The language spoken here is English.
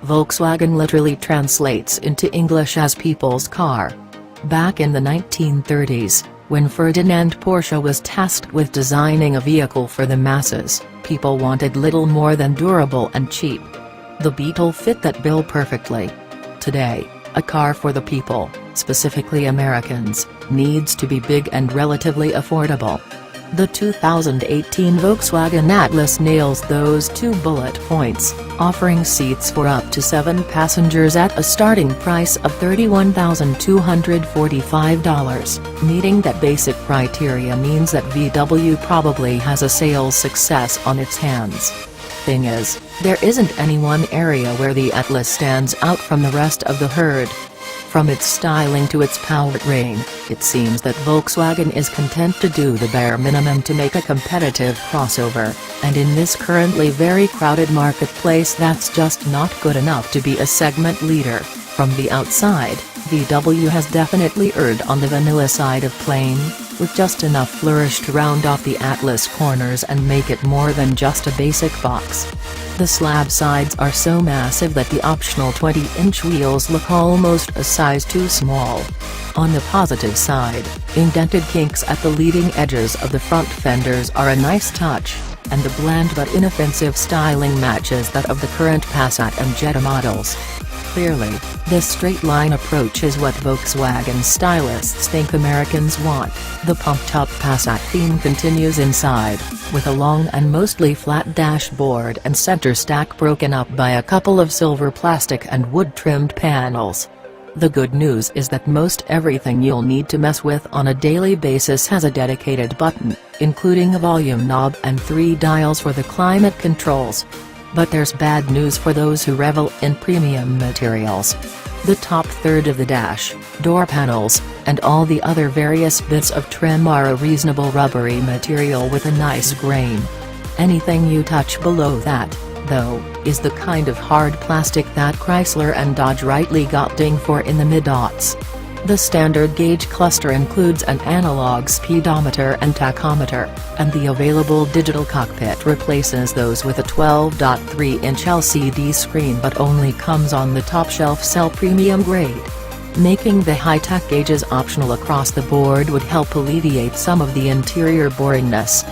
Volkswagen literally translates into English as people's car. Back in the 1930s, when Ferdinand Porsche was tasked with designing a vehicle for the masses, people wanted little more than durable and cheap. The Beetle fit that bill perfectly. Today, a car for the people, specifically Americans, needs to be big and relatively affordable. The 2018 Volkswagen Atlas nails those 2 bullet points, offering seats for up to 7 passengers at a starting price of $31,245. Meeting that basic criteria means that VW probably has a sales success on its hands. Thing is, there isn't any one area where the Atlas stands out from the rest of the herd. From its styling to its powertrain, it seems that Volkswagen is content to do the bare minimum to make a competitive crossover, and in this currently very crowded marketplace that's just not good enough to be a segment leader. From the outside, VW has definitely erred on the vanilla side of plain, with just enough flourish to round off the Atlas corners and make it more than just a basic box. The slab sides are so massive that the optional 20-inch wheels look almost a size too small. On the positive side, indented kinks at the leading edges of the front fenders are a nice touch, and the bland but inoffensive styling matches that of the current Passat and Jetta models. Clearly, this straight-line approach is what Volkswagen stylists think Americans want. The pumped-up Passat theme continues inside, with a long and mostly flat dashboard and center stack broken up by a couple of silver plastic and wood-trimmed panels. The good news is that most everything you'll need to mess with on a daily basis has a dedicated button, including a volume knob and 3 dials for the climate controls. But there's bad news for those who revel in premium materials. The top third of the dash, door panels, and all the other various bits of trim are a reasonable rubbery material with a nice grain. Anything you touch below that, though, is the kind of hard plastic that Chrysler and Dodge rightly got dinged for in the mid-aughts. The standard gauge cluster includes an analog speedometer and tachometer, and the available digital cockpit replaces those with a 12.3-inch LCD screen but only comes on the top-shelf Cell Premium grade. Making the high-tech gauges optional across the board would help alleviate some of the interior boringness.